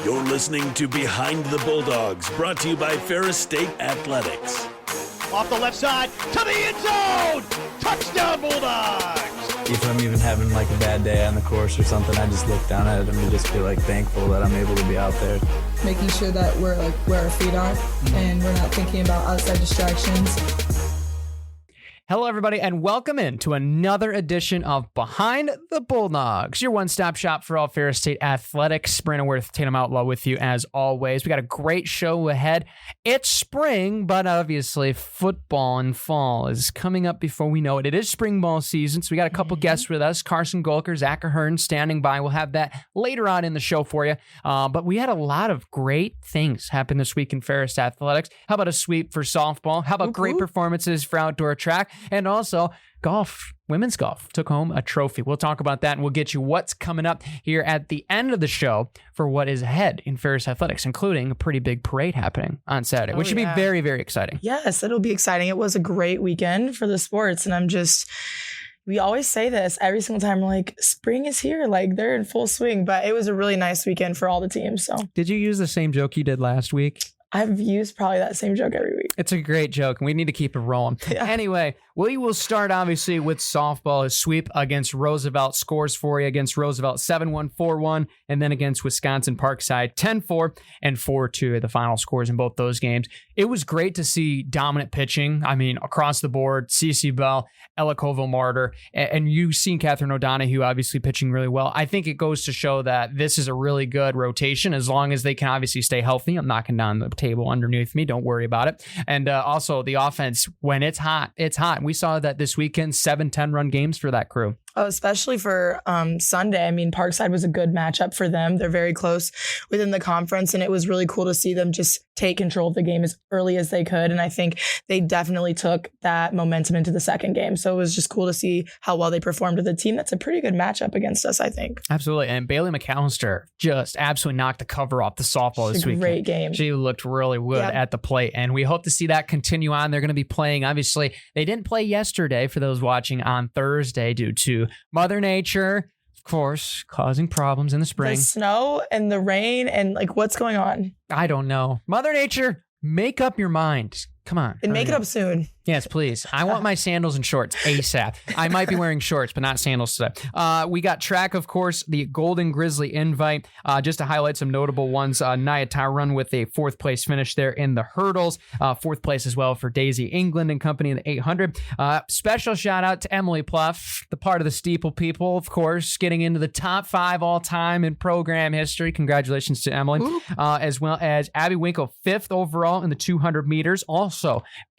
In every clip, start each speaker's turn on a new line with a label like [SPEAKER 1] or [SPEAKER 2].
[SPEAKER 1] You're listening to Behind the Bulldogs, brought to you by Ferris State Athletics.
[SPEAKER 2] Off the left side, to the end zone! Touchdown, Bulldogs!
[SPEAKER 3] If I'm even having like a bad day on the course or something, I just look down at it and just feel like thankful that I'm able to be out there.
[SPEAKER 4] Making sure that we're like where our feet are and we're not thinking about outside distractions.
[SPEAKER 5] Hello, everybody, and welcome in to another edition of Behind the Bulldogs, your one-stop shop for all Ferris State athletics. Brandon Worth, Tatum Outlaw with you as always. We got a great show ahead. It's spring, but obviously football and fall is coming up before we know it. It is spring ball season, so we got a couple guests with us. Carson Gulker Zak Ahern standing by. We'll have that later on in the show for you. But we had a lot of great things happen this week in Ferris athletics. How about a sweep for softball? How about great performances for outdoor track? And also, golf, women's golf, took home a trophy. We'll talk about that, and we'll get you what's coming up here at the end of the show for what is ahead in Ferris athletics, including a pretty big parade happening on Saturday, which should be very, very exciting.
[SPEAKER 6] Yes, it'll be exciting. It was a great weekend for the sports, and we always say this every single time, we're like, spring is here, like they're in full swing, but it was a really nice weekend for all the teams. So,
[SPEAKER 5] did you use the same joke you did last week?
[SPEAKER 6] I've used probably that same joke every week.
[SPEAKER 5] It's a great joke, and we need to keep it rolling. Yeah. Anyway, we will start, obviously, with softball. A sweep against Roosevelt. Scores for you against Roosevelt, 7-1, 4-1, and then against Wisconsin Parkside, 10-4 and 4-2, the final scores in both those games. It was great to see dominant pitching. I mean, across the board, CeCe Bell, Ella Koval-Martyr, and you've seen Catherine O'Donohue obviously pitching really well. I think it goes to show that this is a really good rotation as long as they can obviously stay healthy. I'm knocking down the table underneath me. Don't worry about it. And also the offense, when it's hot, it's hot. We saw that this weekend, 7 10-run games for that crew.
[SPEAKER 6] Oh, especially for Sunday. I mean, Parkside was a good matchup for them. They're very close within the conference, and it was really cool to see them just take control of the game as early as they could. And I think they definitely took that momentum into the second game. So it was just cool to see how well they performed with a team that's a pretty good matchup against us, I think.
[SPEAKER 5] Absolutely. And Bailey McAllister just absolutely knocked the cover off the softball this weekend.
[SPEAKER 6] Great game.
[SPEAKER 5] She looked really good at the plate, and we hope to see that continue on. They're going to be playing, obviously, they didn't play yesterday for those watching on Thursday due to Mother Nature, of course, causing problems in the spring.
[SPEAKER 6] The snow and the rain and like what's going on?
[SPEAKER 5] I don't know. Mother Nature, make up your mind. Come on.
[SPEAKER 6] And make it up soon.
[SPEAKER 5] Yes, please. I want my sandals and shorts ASAP. I might be wearing shorts, but not sandals today. We got track, of course, the Golden Grizzly invite. Just to highlight some notable ones, Nia Tyrun with a 4th place finish there in the hurdles. 4th place as well for Daisy England and company in the 800. Special shout out to Emily Pluff, the part of the steeple people, of course, getting into the top 5 all time in program history. Congratulations to Emily. As well as Abby Winkle, 5th overall in the 200 meters. Also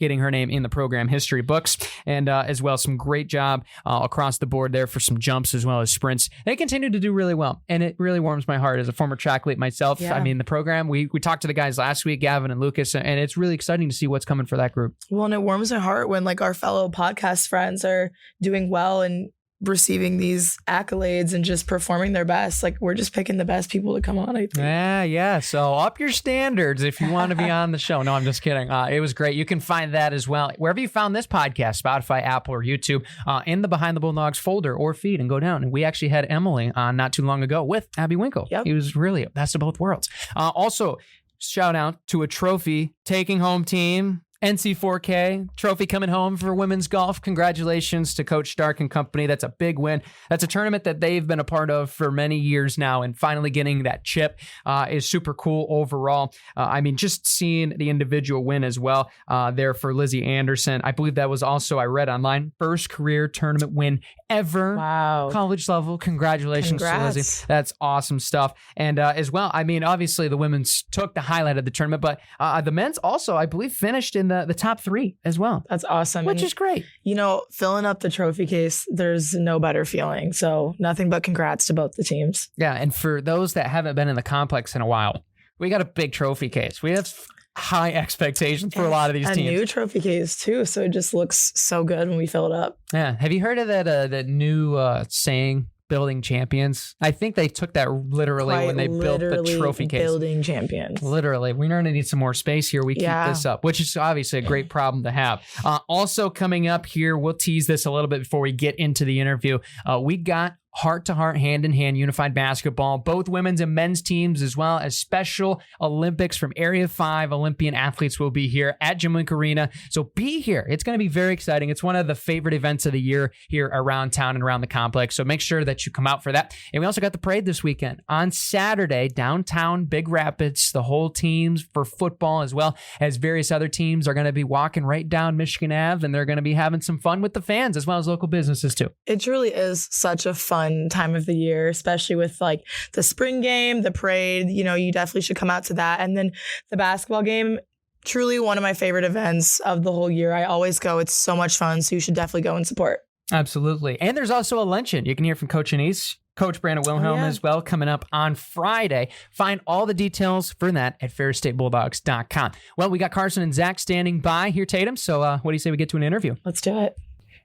[SPEAKER 5] getting her name in the program history books, and as well some great job across the board there for some jumps as well as sprints. They continue to do really well, and it really warms my heart as a former track athlete myself. Yeah. I mean, the program, we talked to the guys last week, Gavin and Lucas, and it's really exciting to see what's coming for that group.
[SPEAKER 6] Well, and it warms my heart when like our fellow podcast friends are doing well and receiving these accolades and just performing their best. Like, we're just picking the best people to come on, I think.
[SPEAKER 5] Yeah. So up your standards if you want to be on the show. No, I'm just kidding. It was great. You can find that as well wherever you found this podcast, Spotify, Apple, or YouTube, in the Behind the Bulldogs folder or feed, and go down. And we actually had Emily on not too long ago with Abby Winkle. Yep. He was really best of both worlds. Also, shout out to a trophy taking home team. NC4K trophy coming home for women's golf. Congratulations to Coach Stark and company. That's a big win. That's a tournament that they've been a part of for many years now, and finally getting that chip is super cool overall. I mean, just seeing the individual win as well there for Lizzie Anderson. I believe that was also, I read online, first career tournament win ever.
[SPEAKER 6] Wow.
[SPEAKER 5] College level. Congratulations to Lizzie. That's awesome stuff. And as well, I mean, obviously the women's took the highlight of the tournament, but the men's also, I believe, finished in the top 3 as well.
[SPEAKER 6] That's awesome.
[SPEAKER 5] Which is great.
[SPEAKER 6] You know, filling up the trophy case, there's no better feeling. So nothing but congrats to both the teams.
[SPEAKER 5] Yeah. And for those that haven't been in the complex in a while, we got a big trophy case. We have high expectations for a lot of these teams.
[SPEAKER 6] A new trophy case too. So it just looks so good when we fill it up.
[SPEAKER 5] Yeah. Have you heard of that new saying, building champions? I think they took that literally when they built the trophy case.
[SPEAKER 6] Building champions.
[SPEAKER 5] Literally. We're going to need some more space here. We keep this up, which is obviously a great problem to have. Also coming up here, we'll tease this a little bit before we get into the interview. We got heart-to-heart, hand-in-hand unified basketball, both women's and men's teams, as well as Special Olympics from Area 5 Olympian athletes will be here at Jim Link Arena. So be here. It's going to be very exciting. It's one of the favorite events of the year here around town and around the complex. So make sure that you come out for that. And we also got the parade this weekend. On Saturday, downtown Big Rapids, the whole teams for football as well as various other teams are going to be walking right down Michigan Ave, and they're going to be having some fun with the fans as well as local businesses too.
[SPEAKER 6] It truly is such a fun time of the year, especially with like the spring game, the parade. You definitely should come out to that. And then the basketball game, truly one of my favorite events of the whole year. I always go. It's so much fun. So you should definitely go and support.
[SPEAKER 5] Absolutely. And there's also a luncheon. You can hear from Coach Anise, Coach Brandon Wilhelm as well, coming up on Friday. Find all the details for that at ferrisstatebulldogs.com. Well, we got Carson and Zak standing by here, Tatum. So what do you say we get to an interview?
[SPEAKER 6] Let's do it.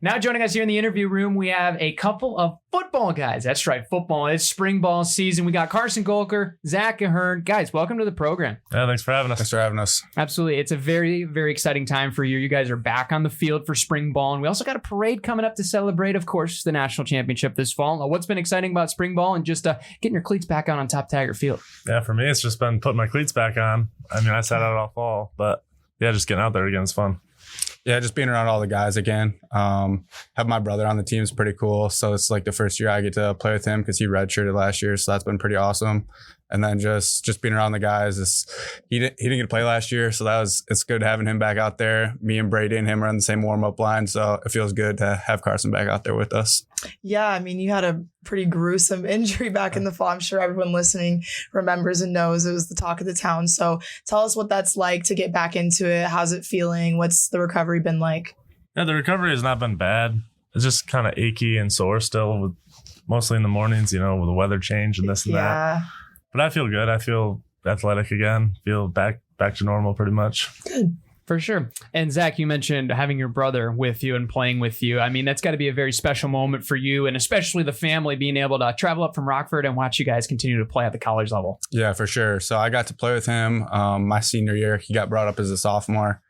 [SPEAKER 5] Now joining us here in the interview room, we have a couple of football guys. That's right, football. It's spring ball season. We got Carson Gulker, Zak Ahern. Guys, welcome to the program.
[SPEAKER 7] Yeah, thanks for having us.
[SPEAKER 5] Absolutely. It's a very, very exciting time for you. You guys are back on the field for spring ball. And we also got a parade coming up to celebrate, of course, the national championship this fall. What's been exciting about spring ball and just getting your cleats back on top Taggart Field?
[SPEAKER 7] Yeah, for me, it's just been putting my cleats back on. I mean, I sat out all fall, but yeah, just getting out there again is fun.
[SPEAKER 8] Yeah, just being around all the guys again. Have my brother on the team is pretty cool. So it's like the first year I get to play with him because he redshirted last year. So that's been pretty awesome. And then just being around the guys. He didn't get to play last year. So it's good having him back out there. Me and Brady and him are on the same warm-up line. So it feels good to have Carson back out there with us.
[SPEAKER 6] Yeah, I mean, you had a pretty gruesome injury back in the fall. I'm sure everyone listening remembers and knows it was the talk of the town. So tell us what that's like to get back into it. How's it feeling? What's the recovery been like?
[SPEAKER 7] Yeah, the recovery has not been bad. It's just kind of achy and sore still, mostly in the mornings, with the weather change and this and that. But I feel good. I feel athletic again. Feel back to normal pretty much.
[SPEAKER 6] Good.
[SPEAKER 5] For sure. And Zak, you mentioned having your brother with you and playing with you. I mean, that's got to be a very special moment for you and especially the family being able to travel up from Rockford and watch you guys continue to play at the college level.
[SPEAKER 8] Yeah, for sure. So I got to play with him my senior year. He got brought up as a sophomore.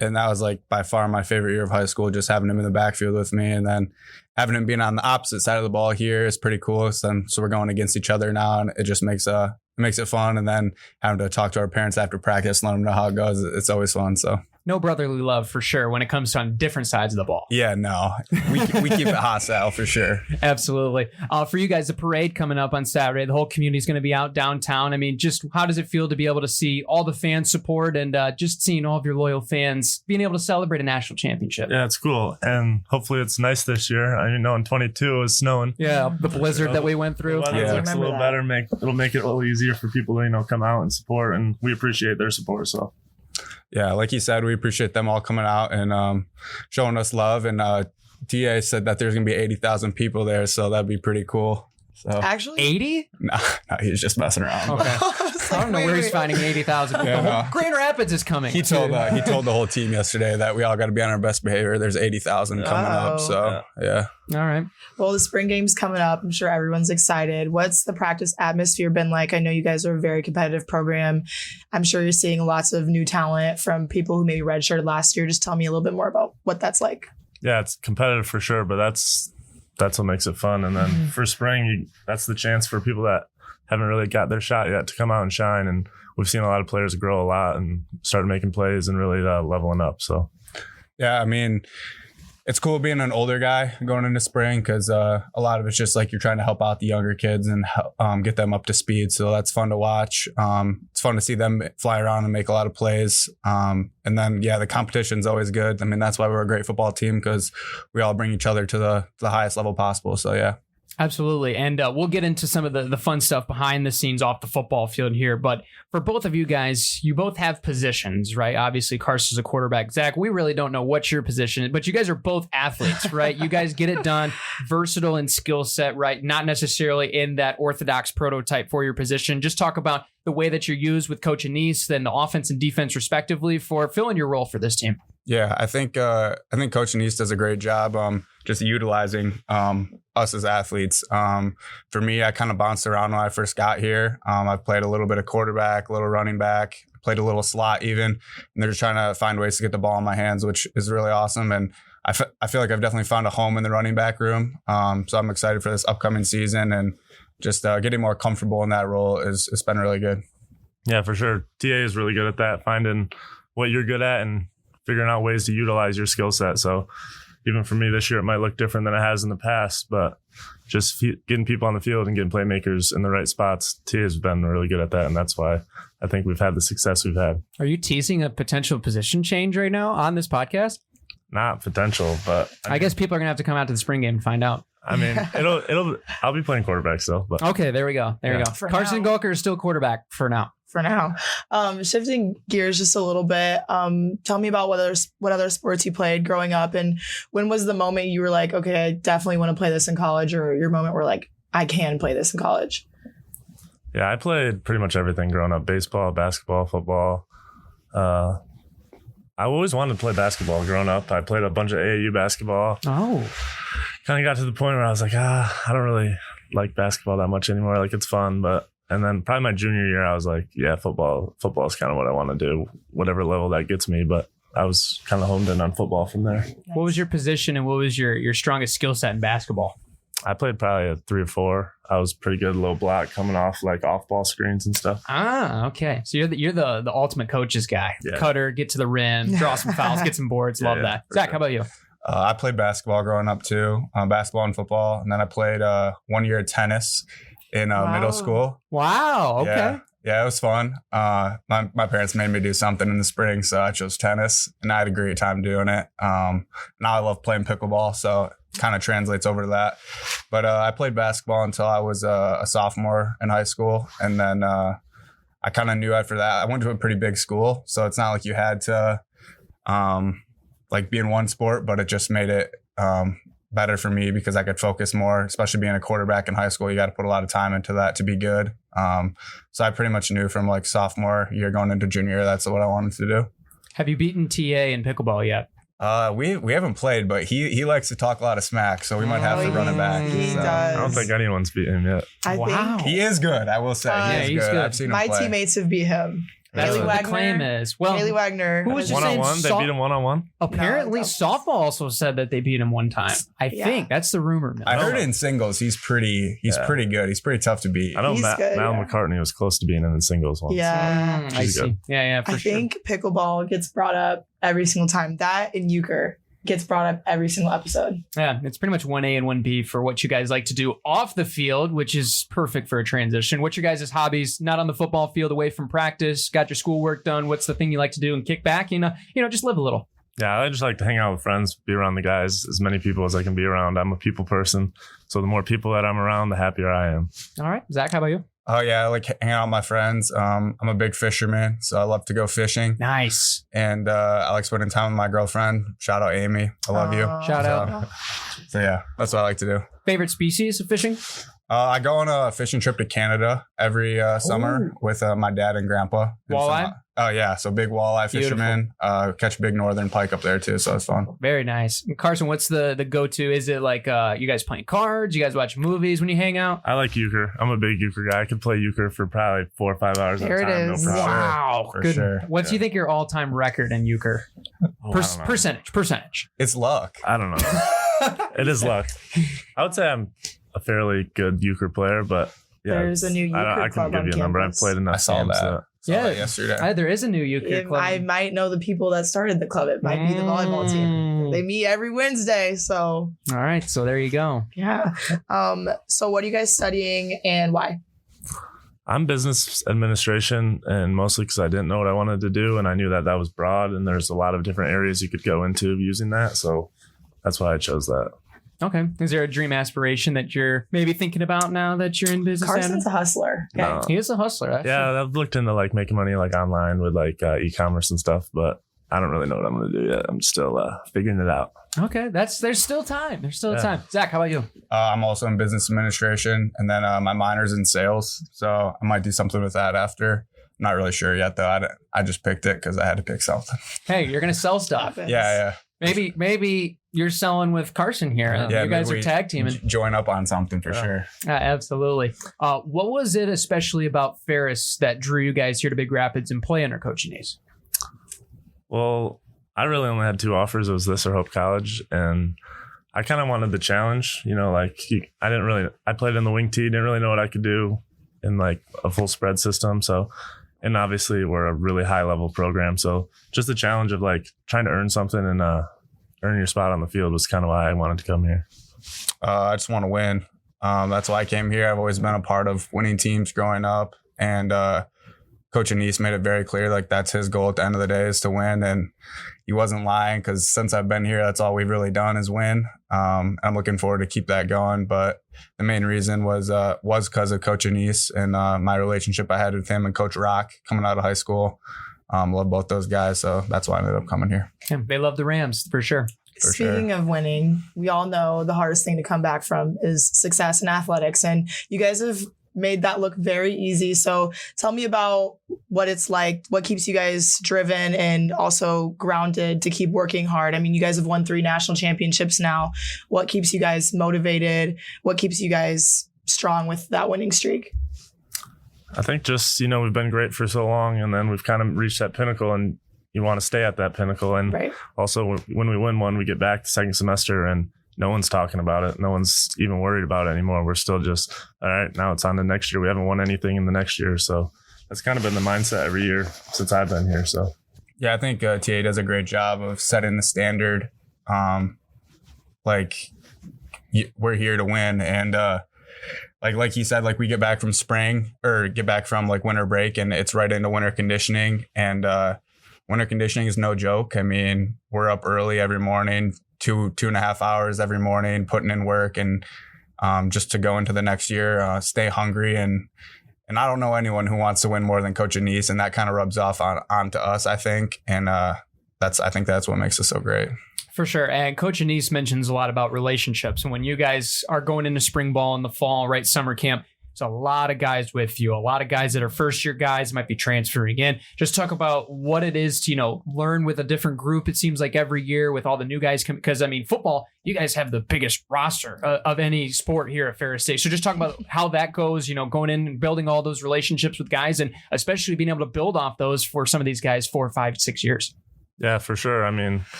[SPEAKER 8] And that was like by far my favorite year of high school, just having him in the backfield with me. And then having him being on the opposite side of the ball here is pretty cool. So we're going against each other now, and it just makes it fun. And then having to talk to our parents after practice, let them know how it goes. It's always fun. So
[SPEAKER 5] no brotherly love for sure when it comes to on different sides of the ball.
[SPEAKER 8] Yeah, no, we keep it hostile for sure.
[SPEAKER 5] Absolutely. For you guys, the parade coming up on Saturday, the whole community is going to be out downtown. I mean, just how does it feel to be able to see all the fan support and just seeing all of your loyal fans being able to celebrate a national championship?
[SPEAKER 7] Yeah, it's cool. And hopefully it's nice this year. I know in 22 it was snowing.
[SPEAKER 5] Yeah, the blizzard that we went through.
[SPEAKER 7] The weather looks a little better. It'll make it a little easier for people to come out and support, and we appreciate their support. So
[SPEAKER 8] yeah, like you said, we appreciate them all coming out and showing us love. And TA said that there's gonna be 80,000 people there, so that'd be pretty cool. So
[SPEAKER 6] actually
[SPEAKER 5] 80?
[SPEAKER 8] No, he's just messing around.
[SPEAKER 5] Okay. I don't know where he's finding 80,000 people. Grand Rapids is coming.
[SPEAKER 8] He told the whole team yesterday that we all got to be on our best behavior. There's 80,000 coming up. So yeah.
[SPEAKER 5] All right.
[SPEAKER 6] Well, the spring game's coming up. I'm sure everyone's excited. What's the practice atmosphere been like? I know you guys are a very competitive program. I'm sure you're seeing lots of new talent from people who maybe redshirted last year. Just tell me a little bit more about what that's like.
[SPEAKER 7] Yeah, it's competitive for sure, but that's what makes it fun. And then for spring, that's the chance for people that haven't really got their shot yet to come out and shine. And we've seen a lot of players grow a lot and start making plays and really leveling up. So,
[SPEAKER 8] yeah, I mean, it's cool being an older guy going into spring because a lot of it's just like you're trying to help out the younger kids and get them up to speed. So that's fun to watch. It's fun to see them fly around and make a lot of plays. And then, yeah, the competition's always good. I mean, that's why we're a great football team because we all bring each other to the highest level possible. So, yeah.
[SPEAKER 5] Absolutely. And we'll get into some of the fun stuff behind the scenes off the football field here. But for both of you guys, you both have positions, right? Obviously, Carson's a quarterback. Zak, we really don't know what your position is, but you guys are both athletes, right? You guys get it done, versatile in skill set, right? Not necessarily in that orthodox prototype for your position. Just talk about the way that you're used with Coach Anise, then the offense and defense respectively for filling your role for this team. Yeah,
[SPEAKER 8] I think Coach Anise does a great job just utilizing us as athletes. For me, I kind of bounced around when I first got here. I've played a little bit of quarterback, a little running back, played a little slot even, and they're just trying to find ways to get the ball in my hands, which is really awesome. And I feel like I've definitely found a home in the running back room. So I'm excited for this upcoming season, and just getting more comfortable in that role it's been really good.
[SPEAKER 7] Yeah, for sure. TA is really good at that, finding what you're good at and figuring out ways to utilize your skill set. So even for me this year, it might look different than it has in the past, but just getting people on the field and getting playmakers in the right spots, TA has been really good at that. And that's why I think we've had the success we've had.
[SPEAKER 5] Are you teasing a potential position change right now on this podcast?
[SPEAKER 7] Not potential, but
[SPEAKER 5] I guess people are going to have to come out to the spring game and find out.
[SPEAKER 7] I mean, I'll be playing quarterback still, but
[SPEAKER 5] Okay, there we go. There we go.
[SPEAKER 6] For
[SPEAKER 5] Carson
[SPEAKER 6] now.
[SPEAKER 5] Gulker is still quarterback for now.
[SPEAKER 6] For now. Shifting gears just a little bit, tell me about what other sports you played growing up, and when was the moment you were like, okay, I definitely want to play this in college, or your moment where like, I can play this in college?
[SPEAKER 7] yeah, I played pretty much everything growing up: baseball, basketball, football. I always wanted to play basketball growing up. I played a bunch of AAU basketball.
[SPEAKER 5] Oh,
[SPEAKER 7] Kind of got to the point where I was like, I don't really like basketball that much anymore. Like, it's fun, and then probably my junior year, I was like, yeah, football is kind of what I want to do, whatever level that gets me. But I was kind of honed in on football from there.
[SPEAKER 5] what was your position and what was your strongest skill set in basketball?
[SPEAKER 7] I played probably a 3 or 4. I was pretty good low block, coming off like off ball screens and stuff.
[SPEAKER 5] Ah, okay. So you're the ultimate coach's guy.
[SPEAKER 7] Yeah.
[SPEAKER 5] Cutter, get to the rim, draw some fouls, get some boards. Love
[SPEAKER 7] Yeah,
[SPEAKER 5] that.
[SPEAKER 7] for
[SPEAKER 5] Zach,
[SPEAKER 7] sure.
[SPEAKER 5] how about you?
[SPEAKER 8] I played basketball growing up too, basketball and football. And then I played 1 year of tennis in middle school.
[SPEAKER 5] Wow. Okay.
[SPEAKER 8] Yeah, it was fun. My parents made me do something in the spring, so I chose tennis, and I had a great time doing it. Now I love playing pickleball, so it kind of translates over to that. But I played basketball until I was a sophomore in high school, and then I kind of knew after that. I went to a pretty big school, so it's not like you had to like be in one sport, but it just made it better for me because I could focus more, especially being a quarterback in high school. You got to put a lot of time into that to be good. So I pretty much knew from like sophomore year going into junior year, that's what I wanted to do.
[SPEAKER 5] Have you beaten TA in pickleball yet?
[SPEAKER 8] We haven't played, but he likes to talk a lot of smack, so we might have to run it back.
[SPEAKER 6] He
[SPEAKER 8] So.
[SPEAKER 6] does.
[SPEAKER 7] I don't think anyone's beaten him yet.
[SPEAKER 6] I
[SPEAKER 5] Wow.
[SPEAKER 8] He is good, I will say.
[SPEAKER 6] Yeah,
[SPEAKER 8] He
[SPEAKER 5] he's
[SPEAKER 8] is
[SPEAKER 5] good.
[SPEAKER 8] I've seen him
[SPEAKER 6] My
[SPEAKER 8] play.
[SPEAKER 6] teammates have beat him.
[SPEAKER 5] That's
[SPEAKER 6] Haley
[SPEAKER 5] what
[SPEAKER 6] Wagner.
[SPEAKER 5] the claim is. Well,
[SPEAKER 6] Haley Wagner.
[SPEAKER 5] who was just saying
[SPEAKER 7] One-on-one? They
[SPEAKER 5] so-
[SPEAKER 7] beat him one-on-one?
[SPEAKER 5] apparently
[SPEAKER 6] No,
[SPEAKER 5] softball also said that they beat him one time. I
[SPEAKER 6] Yeah.
[SPEAKER 5] think that's the rumor mill.
[SPEAKER 8] I heard in singles, he's pretty good. He's pretty tough to beat.
[SPEAKER 7] I know
[SPEAKER 6] He's good,
[SPEAKER 7] Mal
[SPEAKER 6] yeah.
[SPEAKER 7] McCartney was close to beating him in singles once.
[SPEAKER 6] Yeah.
[SPEAKER 5] I
[SPEAKER 7] She's
[SPEAKER 5] see.
[SPEAKER 7] good.
[SPEAKER 5] Yeah, for
[SPEAKER 6] I
[SPEAKER 5] sure.
[SPEAKER 6] think pickleball gets brought up every single time. That and euchre gets brought up every single episode.
[SPEAKER 5] Yeah, it's pretty much 1A and 1B for what you guys like to do off the field, which is perfect for a transition. What's your guys' hobbies? Not on the football field, away from practice, got your schoolwork done. What's the thing you like to do and kick back? Just live a little.
[SPEAKER 7] Yeah, I just like to hang out with friends, be around the guys, as many people as I can be around. I'm a people person. So the more people that I'm around, the happier I am.
[SPEAKER 5] All right. Zach, how about you?
[SPEAKER 8] Oh yeah, I like hanging out with my friends. I'm a big fisherman, so I love to go fishing.
[SPEAKER 5] Nice.
[SPEAKER 8] And I like spending time with my girlfriend. Shout out Amy. I love you.
[SPEAKER 5] Shout out.
[SPEAKER 8] So yeah, that's what I like to do.
[SPEAKER 5] Favorite species of fishing?
[SPEAKER 8] I go on a fishing trip to Canada every summer with my dad and grandpa. And
[SPEAKER 5] Walleye?
[SPEAKER 8] Oh yeah, so big walleye fisherman. Catch big northern pike up there too, so it's fun.
[SPEAKER 5] Very nice. And Carson, what's the go-to? Is it like you guys playing cards? You guys watch movies when you hang out?
[SPEAKER 7] I like euchre. I'm a big euchre guy. I could play euchre for probably 4 or 5 hours
[SPEAKER 6] There
[SPEAKER 7] at a
[SPEAKER 6] it
[SPEAKER 7] time.
[SPEAKER 6] is.
[SPEAKER 7] No problem.
[SPEAKER 5] Wow.
[SPEAKER 8] For
[SPEAKER 5] Good.
[SPEAKER 8] sure.
[SPEAKER 5] What do you think your all-time record in euchre?
[SPEAKER 7] Oh, I don't know.
[SPEAKER 5] Percentage.
[SPEAKER 8] It's luck.
[SPEAKER 7] I don't know. It is luck. I would say I'm a fairly good euchre player, but yeah,
[SPEAKER 6] There's a new euchre
[SPEAKER 7] I
[SPEAKER 6] club
[SPEAKER 7] couldn't give
[SPEAKER 6] on
[SPEAKER 7] you a number. I've
[SPEAKER 6] campus.
[SPEAKER 7] played enough
[SPEAKER 8] I saw
[SPEAKER 7] games
[SPEAKER 8] that.
[SPEAKER 5] Yeah.
[SPEAKER 8] Yesterday.
[SPEAKER 5] There is a new euchre club.
[SPEAKER 6] I might know the people that started the club. It might be the volleyball team. They meet every Wednesday. So
[SPEAKER 5] All right. So there you go.
[SPEAKER 6] yeah. So what are you guys studying and why?
[SPEAKER 7] I'm business administration, and mostly because I didn't know what I wanted to do, and I knew that was broad, and there's a lot of different areas you could go into using that. So that's why I chose that.
[SPEAKER 5] Okay. Is there a dream aspiration that you're maybe thinking about now that you're in business?
[SPEAKER 6] Carson's a hustler. Okay.
[SPEAKER 7] No.
[SPEAKER 5] He is a hustler. Actually.
[SPEAKER 7] Yeah, I've looked into like making money like online with like e-commerce and stuff, but I don't really know what I'm going to do yet. I'm still figuring it out.
[SPEAKER 5] Okay. There's still time. There's still
[SPEAKER 7] Yeah.
[SPEAKER 5] time. Zach, how about you?
[SPEAKER 8] I'm also in business administration, and then my minor's in sales, so I might do something with that after. Not really sure yet, though. I just picked it because I had to pick something.
[SPEAKER 5] Hey, you're gonna sell stuff.
[SPEAKER 6] Happens.
[SPEAKER 8] Yeah.
[SPEAKER 5] Maybe you're selling with Carson here.
[SPEAKER 8] Yeah,
[SPEAKER 5] You guys
[SPEAKER 8] maybe
[SPEAKER 5] are
[SPEAKER 8] we
[SPEAKER 5] tag teaming.
[SPEAKER 8] Join up on something for sure.
[SPEAKER 5] Absolutely. What was it especially about Ferris that drew you guys here to Big Rapids and play under Coach Anise?
[SPEAKER 7] Well, I really only had 2 offers. It was this or Hope College, and I kind of wanted the challenge. I played in the wing tee, didn't really know what I could do in like a full spread system. So, and obviously we're a really high level program. So just the challenge of like trying to earn something and earn your spot on the field was kind of why I wanted to come here.
[SPEAKER 8] I just want to win. That's why I came here. I've always been a part of winning teams growing up, and Coach Anise made it very clear, like that's his goal at the end of the day is to win. And he wasn't lying, because since I've been here, that's all we've really done is win. I'm looking forward to keep that going. But the main reason was because of Coach Anise and my relationship I had with him and Coach Rock coming out of high school. Love both those guys. So that's why I ended up coming here.
[SPEAKER 5] Yeah, they love the Rams for sure.
[SPEAKER 6] Speaking of winning, we all know the hardest thing to come back from is success in athletics. And you guys have made that look very easy. So tell me about what it's like, what keeps you guys driven and also grounded to keep working hard. I mean, you guys have won 3 national championships now. What keeps you guys motivated? What keeps you guys strong with that winning streak?
[SPEAKER 7] I think just, we've been great for so long, and then we've kind of reached that pinnacle, and you want to stay at that pinnacle. And also when we win one, we get back the second semester and no one's talking about it. No one's even worried about it anymore. We're still just, all right, now it's on to next year. We haven't won anything in the next year. So that's kind of been the mindset every year since I've been here. So,
[SPEAKER 8] yeah, I think TA does a great job of setting the standard. We're here to win. And like he said, like we get back from spring or get back from like winter break, and it's right into winter conditioning. And winter conditioning is no joke. I mean, we're up early every morning, 2.5 hours every morning, putting in work, and just to go into the next year, stay hungry. And I don't know anyone who wants to win more than Coach Anise, and that kind of rubs off onto us, I think. And I think that's what makes us so great.
[SPEAKER 5] For sure. And Coach Anise mentions a lot about relationships. And when you guys are going into spring ball in the fall, right, summer camp, there's a lot of guys with you, a lot of guys that are first year guys, might be transferring in. Just talk about what it is to, learn with a different group. It seems like every year with all the new guys coming, because I mean, football, you guys have the biggest roster of any sport here at Ferris State. So just talk about how that goes, going in and building all those relationships with guys, and especially being able to build off those for some of these guys 4, 5, 6 years.
[SPEAKER 7] Yeah, for sure. I mean,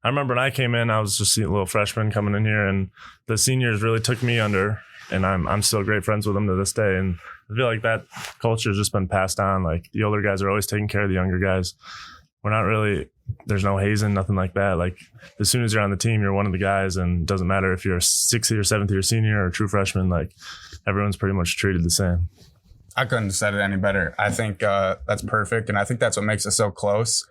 [SPEAKER 7] I remember when I came in, I was just a little freshman coming in here, and the seniors really took me under, and I'm still great friends with them to this day. And I feel like that culture has just been passed on. Like the older guys are always taking care of the younger guys. We're not really, there's no hazing, nothing like that. Like as soon as you're on the team, you're one of the guys, and it doesn't matter if you're a 6th year, 7th year senior or a true freshman, like everyone's pretty much treated the same.
[SPEAKER 8] I couldn't have said it any better. I think that's perfect. And I think that's what makes us so close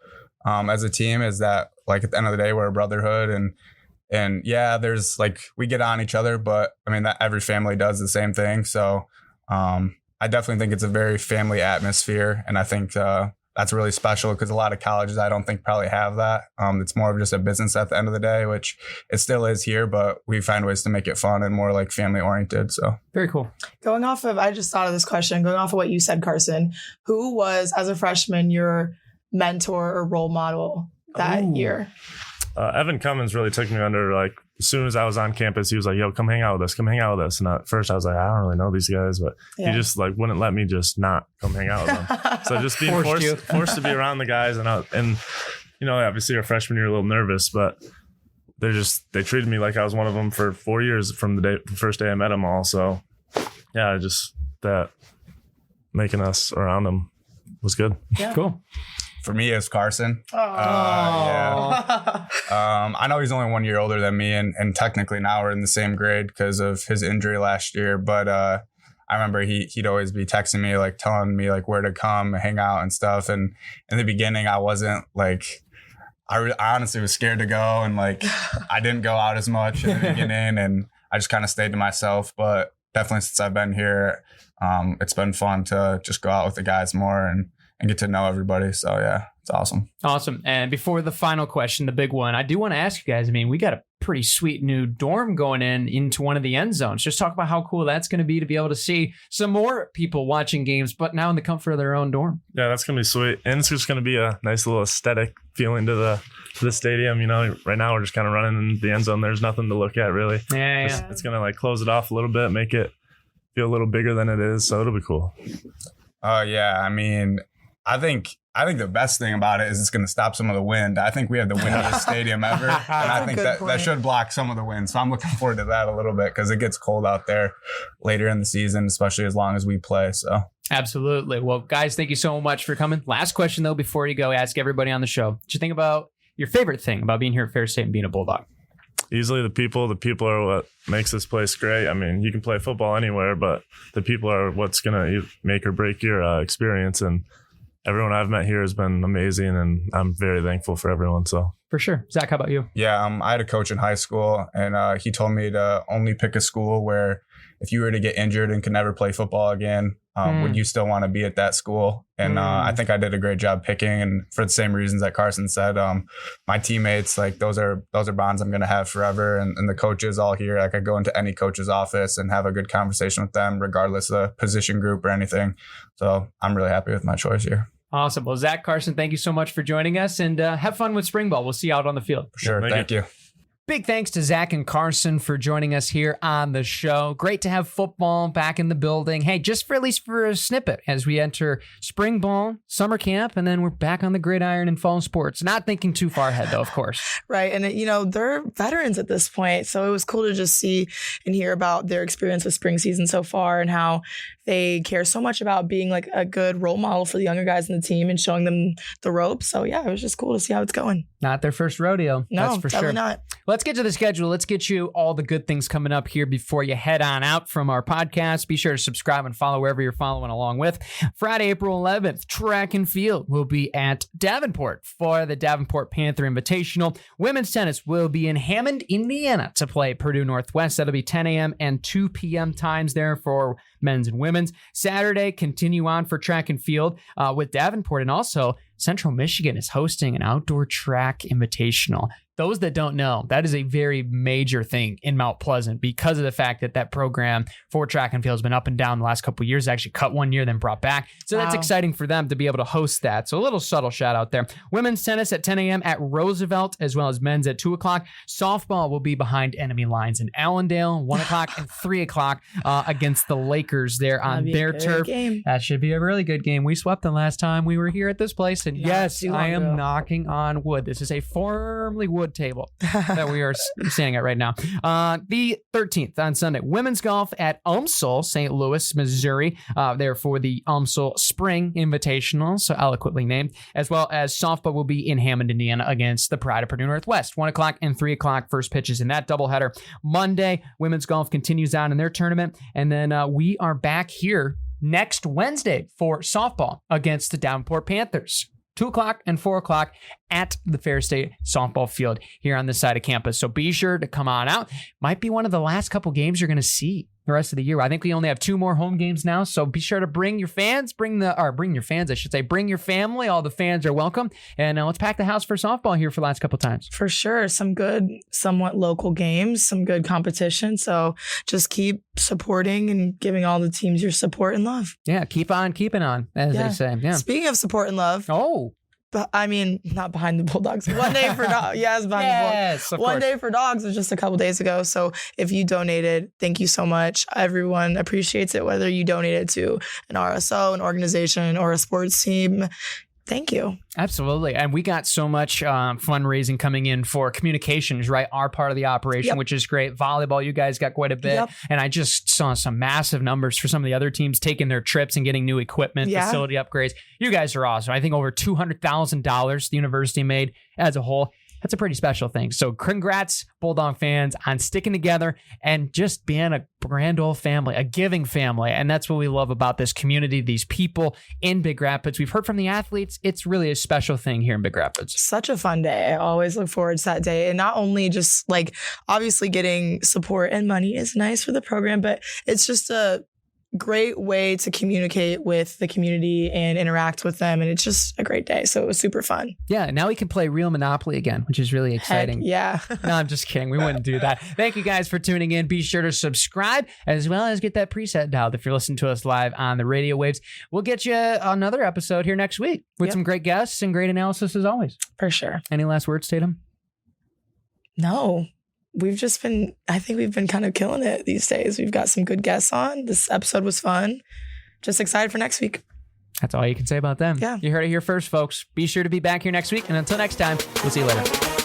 [SPEAKER 8] as a team, is that like at the end of the day, we're a brotherhood, and yeah, there's like, we get on each other, but I mean that every family does the same thing. So I definitely think it's a very family atmosphere. And I think that's really special, because a lot of colleges I don't think probably have that. It's more of just a business at the end of the day, which it still is here, but we find ways to make it fun and more like family oriented. So
[SPEAKER 5] very cool.
[SPEAKER 6] I just thought of this question, going off of what you said, Carson, who was, as a freshman, your mentor or role model that year?
[SPEAKER 7] Evan Cummins really took me under. Like as soon as I was on campus, he was like, yo, come hang out with us. And at first I was like, I don't really know these guys, but he just like wouldn't let me just not come hang out with them. So just being forced to be around the guys, and obviously your freshman year, a little nervous, but they treated me like I was one of them for 4 years from the first day I met them all. So yeah, just that making us around them was good.
[SPEAKER 5] Yeah. Cool.
[SPEAKER 8] For me, it's Carson. I know he's only 1 year older than me, and technically now we're in the same grade because of his injury last year. But I remember he'd always be texting me, like telling me like where to come, hang out and stuff. And in the beginning, I wasn't like, I honestly was scared to go, and like I didn't go out as much in the beginning, and I just kind of stayed to myself. But definitely since I've been here, it's been fun to just go out with the guys more and get to know everybody. So yeah, it's awesome.
[SPEAKER 5] Awesome. And before the final question, the big one, I do want to ask you guys, I mean, we got a pretty sweet new dorm going into one of the end zones. Just talk about how cool that's going to be able to see some more people watching games, but now in the comfort of their own dorm.
[SPEAKER 7] Yeah, that's going to be sweet. And it's just going to be a nice little aesthetic feeling to the stadium. Right now we're just kind of running in the end zone. There's nothing to look at really.
[SPEAKER 5] Yeah.
[SPEAKER 7] It's going to like close it off a little bit, make it feel a little bigger than it is. So it'll be cool.
[SPEAKER 8] Yeah. I mean, I think the best thing about it is it's going to stop some of the wind. I think we have the windiest stadium ever, and I think that should block some of the wind. So I'm looking forward to that a little bit because it gets cold out there later in the season, especially as long as we play. So
[SPEAKER 5] absolutely. Well, guys, thank you so much for coming. Last question though, before you go, ask everybody on the show. What you think about your favorite thing about being here at Ferris State and being a Bulldog?
[SPEAKER 7] Easily the people. The people are what makes this place great. I mean, you can play football anywhere, but the people are what's going to make or break your experience. And everyone I've met here has been amazing, and I'm very thankful for everyone. So
[SPEAKER 5] for sure. Zach, how about you?
[SPEAKER 8] Yeah, I had a coach in high school, and he told me to only pick a school where if you were to get injured and could never play football again, would you still want to be at that school? And I think I did a great job picking, and for the same reasons that Carson said, my teammates, like those are bonds I'm going to have forever. And the coaches all here, I could go into any coach's office and have a good conversation with them, regardless of the position group or anything. So I'm really happy with my choice here.
[SPEAKER 5] Awesome. Well, Zach, Carson, thank you so much for joining us, and have fun with spring ball. We'll see you out on the field.
[SPEAKER 8] For sure. Thank you.
[SPEAKER 5] Big thanks to Zach and Carson for joining us here on the show. Great to have football back in the building. Hey, just for at least for a snippet as we enter spring ball, summer camp, and then we're back on the gridiron in fall sports. Not thinking too far ahead, though, of course.
[SPEAKER 6] Right. And, they're veterans at this point. So it was cool to just see and hear about their experience with spring season so far and how they care so much about being like a good role model for the younger guys in the team and showing them the ropes. So, yeah, it was just cool to see how it's going.
[SPEAKER 5] Not their first rodeo.
[SPEAKER 6] No,
[SPEAKER 5] that's for
[SPEAKER 6] definitely
[SPEAKER 5] sure.
[SPEAKER 6] not.
[SPEAKER 5] Let's get to the schedule. Let's get you all the good things coming up here before you head on out from our podcast. Be sure to subscribe and follow wherever you're following along with. Friday, April 11th, track and field will be at Davenport for the Davenport Panther Invitational. Women's tennis will be in Hammond, Indiana to play Purdue Northwest. That'll be 10 a.m. and 2 p.m. times there for men's and women's. Saturday, continue on for track and field with Davenport, and also Central Michigan is hosting an outdoor track invitational. Those that don't know, that is a very major thing in Mount Pleasant because of the fact that that program for track and field has been up and down the last couple of years. Actually cut one year, then brought back. So that's exciting for them to be able to host that. So a little subtle shout out there. Women's tennis at 10 a.m. at Roosevelt, as well as men's at 2 o'clock. Softball will be behind enemy lines in Allendale, 1 o'clock and 3 o'clock against the Lakers there on their turf.
[SPEAKER 6] Game.
[SPEAKER 5] That should be a really good game. We swept them last time we were here at this place. And yes, I am knocking on wood. This is a firmly wood table that we are standing at right now. The 13th on Sunday, women's golf at UMSL, St. Louis, Missouri, there for the UMSL Spring Invitational, so eloquently named, as well as softball will be in Hammond, Indiana against the Pride of Purdue Northwest, 1 o'clock and 3 o'clock first pitches in that doubleheader. Monday, women's golf continues on in their tournament, and then we are back here next Wednesday for softball against the Davenport Panthers. 2 o'clock and 4 o'clock at the Ferris State softball field here on this side of campus. So be sure to come on out. Might be one of the last couple games you're going to see the rest of the year. I think we only have 2 more home games now. So be sure to bring your fans, bring your family. All the fans are welcome. And let's pack the house for softball here for the last couple times.
[SPEAKER 6] For sure. Some good, somewhat local games, some good competition. So just keep supporting and giving all the teams your support and love.
[SPEAKER 5] Yeah. Keep on keeping on, as they say. Yeah.
[SPEAKER 6] Speaking of support and love.
[SPEAKER 5] Oh.
[SPEAKER 6] But I mean, not behind the Bulldogs. One day for dogs. Yes, behind the Bulldogs. One day for dogs was just a couple days ago. So if you donated, thank you so much. Everyone appreciates it, whether you donated to an RSO, an organization, or a sports team. Thank you.
[SPEAKER 5] Absolutely. And we got so much fundraising coming in for communications, right? Our part of the operation, which is great. Volleyball, you guys got quite a bit. And I just saw some massive numbers for some of the other teams taking their trips and getting new equipment, facility upgrades. You guys are awesome. I think over $200,000 the university made as a whole. That's a pretty special thing. So congrats, Bulldog fans, on sticking together and just being a grand old family, a giving family. And that's what we love about this community, these people in Big Rapids. We've heard from the athletes. It's really a special thing here in Big Rapids.
[SPEAKER 6] Such a fun day. I always look forward to that day. And not only just like obviously getting support and money is nice for the program, but it's just a great way to communicate with the community and interact with them. And it's just a great day. So it was super fun.
[SPEAKER 5] Yeah. Now we can play real Monopoly again, which is really exciting.
[SPEAKER 6] Heck yeah.
[SPEAKER 5] No, I'm just kidding. We wouldn't do that. Thank you guys for tuning in. Be sure to subscribe as well as get that preset dialed if you're listening to us live on the radio waves. We'll get you another episode here next week with some great guests and great analysis as always.
[SPEAKER 6] For sure.
[SPEAKER 5] Any last words, Tatum?
[SPEAKER 6] No. I think we've been kind of killing it these days. We've got some good guests on. This episode was fun. Just excited for next week.
[SPEAKER 5] That's all you can say about them.
[SPEAKER 6] Yeah.
[SPEAKER 5] You heard it here first, folks. Be sure to be back here next week. And until next time, we'll see you later.